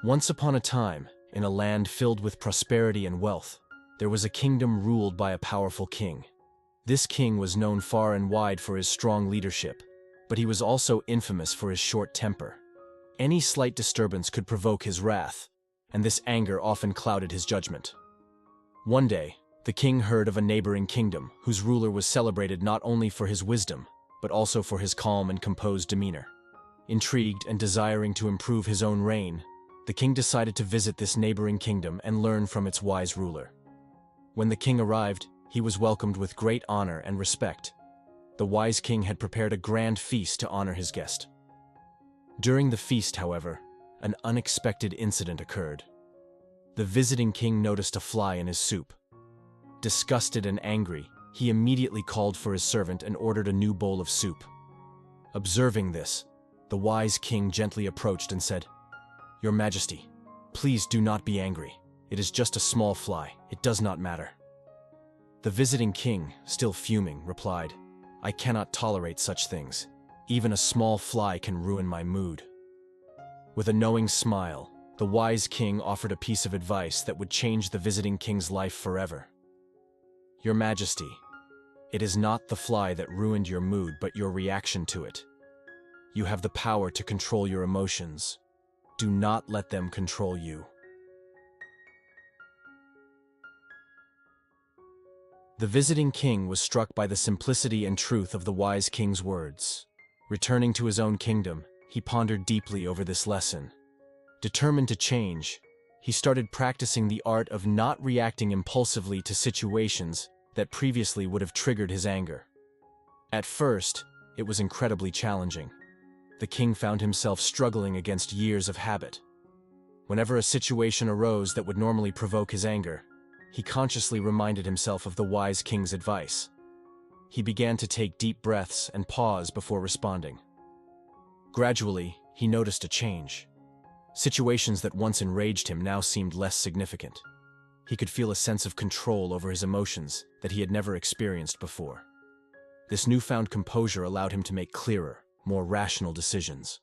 Once upon a time, in a land filled with prosperity and wealth, there was a kingdom ruled by a powerful king. This king was known far and wide for his strong leadership, but he was also infamous for his short temper. Any slight disturbance could provoke his wrath, and this anger often clouded his judgment. One day, the king heard of a neighboring kingdom whose ruler was celebrated not only for his wisdom, but also for his calm and composed demeanor. Intrigued and desiring to improve his own reign, the king decided to visit this neighboring kingdom and learn from its wise ruler. When the king arrived, he was welcomed with great honor and respect. The wise king had prepared a grand feast to honor his guest. During the feast, however, an unexpected incident occurred. The visiting king noticed a fly in his soup. Disgusted and angry, he immediately called for his servant and ordered a new bowl of soup. Observing this, the wise king gently approached and said, "Your Majesty, please do not be angry. It is just a small fly. It does not matter." The visiting king, still fuming, replied, "I cannot tolerate such things. Even a small fly can ruin my mood." With a knowing smile, the wise king offered a piece of advice that would change the visiting king's life forever. "Your Majesty, it is not the fly that ruined your mood, but your reaction to it. You have the power to control your emotions. Do not let them control you." The visiting king was struck by the simplicity and truth of the wise king's words. Returning to his own kingdom, he pondered deeply over this lesson. Determined to change, he started practicing the art of not reacting impulsively to situations that previously would have triggered his anger. At first, it was incredibly challenging. The king found himself struggling against years of habit. Whenever a situation arose that would normally provoke his anger, he consciously reminded himself of the wise king's advice. He began to take deep breaths and pause before responding. Gradually, he noticed a change. Situations that once enraged him now seemed less significant. He could feel a sense of control over his emotions that he had never experienced before. This newfound composure allowed him to make clearer, more rational decisions.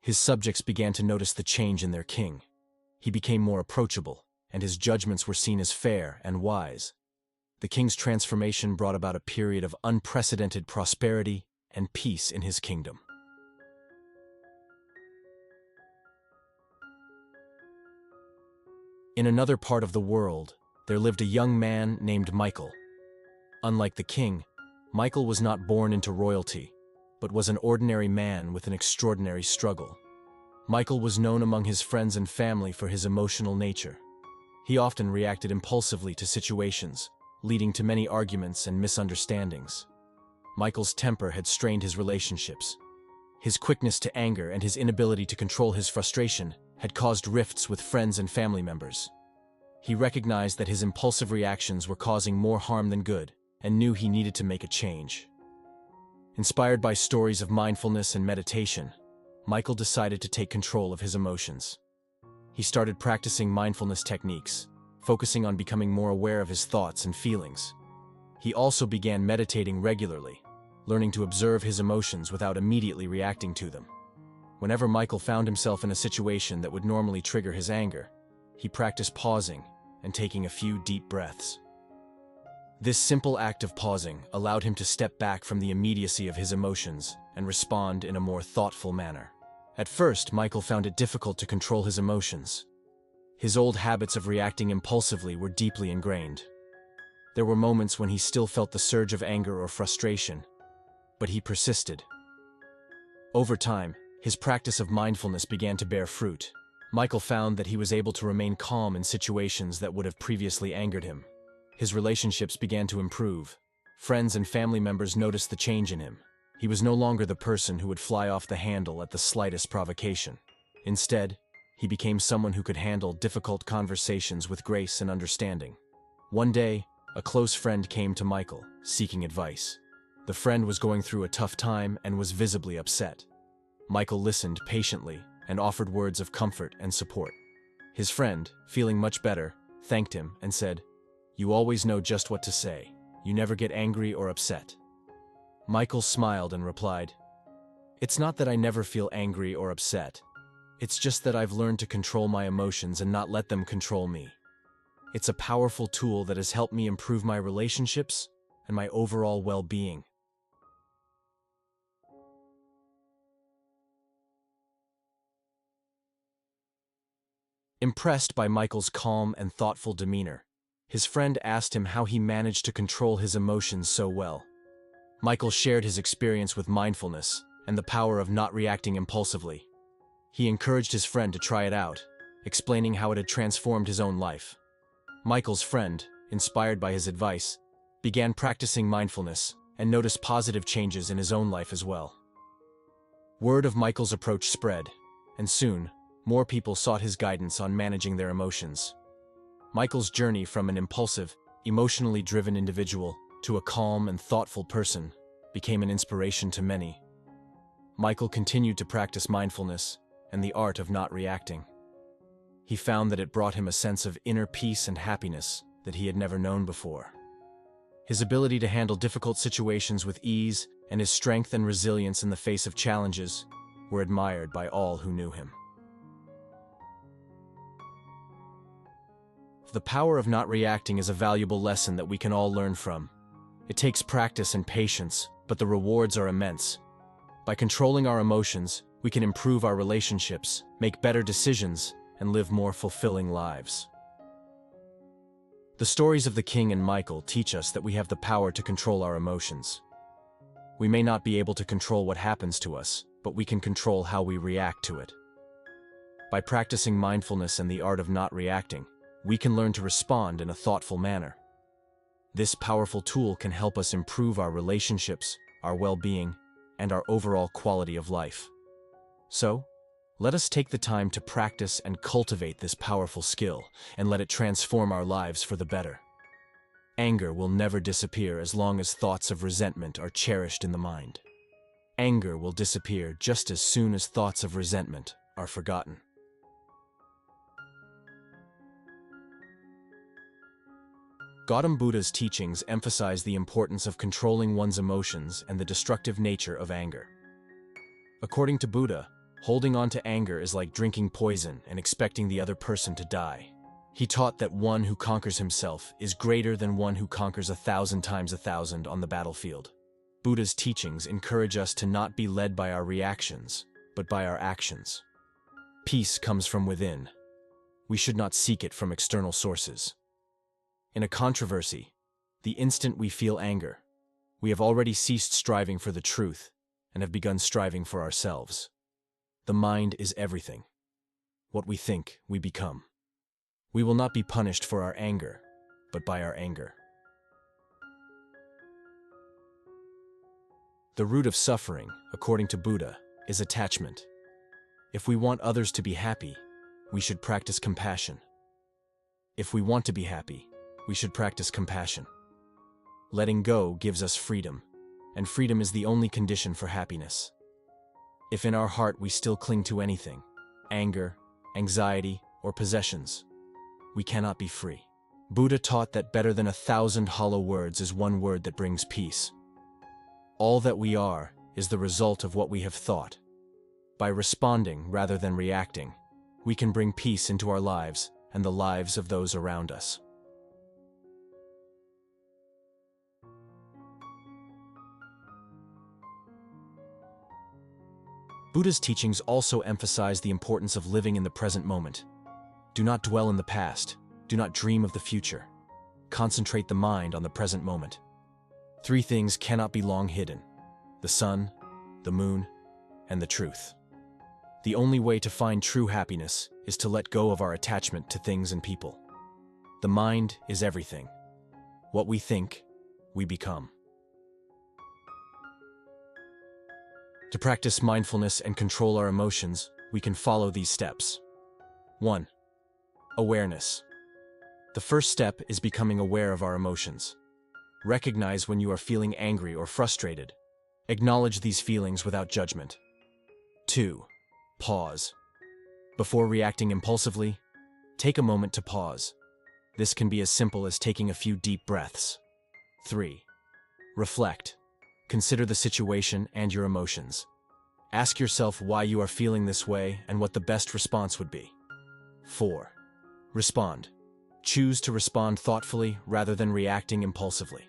His subjects began to notice the change in their king. He became more approachable, and his judgments were seen as fair and wise. The king's transformation brought about a period of unprecedented prosperity and peace in his kingdom. In another part of the world, there lived a young man named Michael. Unlike the king, Michael was not born into royalty, but was an ordinary man with an extraordinary struggle. Michael was known among his friends and family for his emotional nature. He often reacted impulsively to situations, leading to many arguments and misunderstandings. Michael's temper had strained his relationships. His quickness to anger and his inability to control his frustration had caused rifts with friends and family members. He recognized that his impulsive reactions were causing more harm than good, and knew he needed to make a change. Inspired by stories of mindfulness and meditation, Michael decided to take control of his emotions. He started practicing mindfulness techniques, focusing on becoming more aware of his thoughts and feelings. He also began meditating regularly, learning to observe his emotions without immediately reacting to them. Whenever Michael found himself in a situation that would normally trigger his anger, he practiced pausing and taking a few deep breaths. This simple act of pausing allowed him to step back from the immediacy of his emotions and respond in a more thoughtful manner. At first, Michael found it difficult to control his emotions. His old habits of reacting impulsively were deeply ingrained. There were moments when he still felt the surge of anger or frustration, but he persisted. Over time, his practice of mindfulness began to bear fruit. Michael found that he was able to remain calm in situations that would have previously angered him. His relationships began to improve. Friends and family members noticed the change in him. He was no longer the person who would fly off the handle at the slightest provocation. Instead, he became someone who could handle difficult conversations with grace and understanding. One day, a close friend came to Michael, seeking advice. The friend was going through a tough time and was visibly upset. Michael listened patiently and offered words of comfort and support. His friend, feeling much better, thanked him and said, "You always know just what to say. You never get angry or upset." Michael smiled and replied, "It's not that I never feel angry or upset. It's just that I've learned to control my emotions and not let them control me. It's a powerful tool that has helped me improve my relationships and my overall well-being. Impressed by Michael's calm and thoughtful demeanor, his friend asked him how he managed to control his emotions so well. Michael shared his experience with mindfulness and the power of not reacting impulsively. He encouraged his friend to try it out, explaining how it had transformed his own life. Michael's friend, inspired by his advice, began practicing mindfulness and noticed positive changes in his own life as well. Word of Michael's approach spread, and soon, more people sought his guidance on managing their emotions. Michael's journey from an impulsive, emotionally driven individual to a calm and thoughtful person became an inspiration to many. Michael continued to practice mindfulness and the art of not reacting. He found that it brought him a sense of inner peace and happiness that he had never known before. His ability to handle difficult situations with ease and his strength and resilience in the face of challenges were admired by all who knew him. The power of not reacting is a valuable lesson that we can all learn from. It takes practice and patience, but the rewards are immense. By controlling our emotions, we can improve our relationships, make better decisions, and live more fulfilling lives. The stories of the King and Michael teach us that we have the power to control our emotions. We may not be able to control what happens to us, but we can control how we react to it. By practicing mindfulness and the art of not reacting, we can learn to respond in a thoughtful manner. This powerful tool can help us improve our relationships, our well-being, and our overall quality of life. So, let us take the time to practice and cultivate this powerful skill, and let it transform our lives for the better. Anger will never disappear as long as thoughts of resentment are cherished in the mind. Anger will disappear just as soon as thoughts of resentment are forgotten. Gautam Buddha's teachings emphasize the importance of controlling one's emotions and the destructive nature of anger. According to Buddha, holding on to anger is like drinking poison and expecting the other person to die. He taught that one who conquers himself is greater than one who conquers 1,000 times 1,000 on the battlefield. Buddha's teachings encourage us to not be led by our reactions, but by our actions. Peace comes from within. We should not seek it from external sources. In a controversy, the instant we feel anger, we have already ceased striving for the truth and have begun striving for ourselves. The mind is everything. What we think, we become. We will not be punished for our anger, but by our anger. The root of suffering, according to Buddha, is attachment. If we want others to be happy, we should practice compassion. If we want to be happy, we should practice compassion. Letting go gives us freedom, and freedom is the only condition for happiness. If in our heart we still cling to anything, anger, anxiety, or possessions, we cannot be free. Buddha taught that better than 1,000 hollow words is one word that brings peace. All that we are is the result of what we have thought. By responding rather than reacting, we can bring peace into our lives and the lives of those around us. Buddha's teachings also emphasize the importance of living in the present moment. Do not dwell in the past. Do not dream of the future. Concentrate the mind on the present moment. 3 things cannot be long hidden: the sun, the moon, and the truth. The only way to find true happiness is to let go of our attachment to things and people. The mind is everything. What we think, we become. To practice mindfulness and control our emotions, we can follow these steps. 1. Awareness. The first step is becoming aware of our emotions. Recognize when you are feeling angry or frustrated. Acknowledge these feelings without judgment. 2. Pause. Before reacting impulsively, take a moment to pause. This can be as simple as taking a few deep breaths. 3. Reflect. Consider the situation and your emotions. Ask yourself why you are feeling this way and what the best response would be. 4. Respond. Choose to respond thoughtfully rather than reacting impulsively.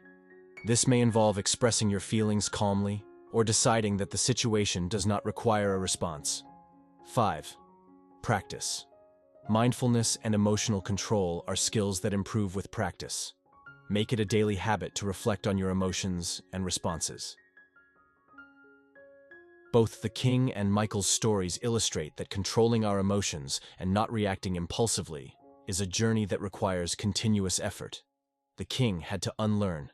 This may involve expressing your feelings calmly or deciding that the situation does not require a response. 5. Practice. Mindfulness and emotional control are skills that improve with practice. Make it a daily habit to reflect on your emotions and responses. Both the King and Michael's stories illustrate that controlling our emotions and not reacting impulsively is a journey that requires continuous effort. The King had to unlearn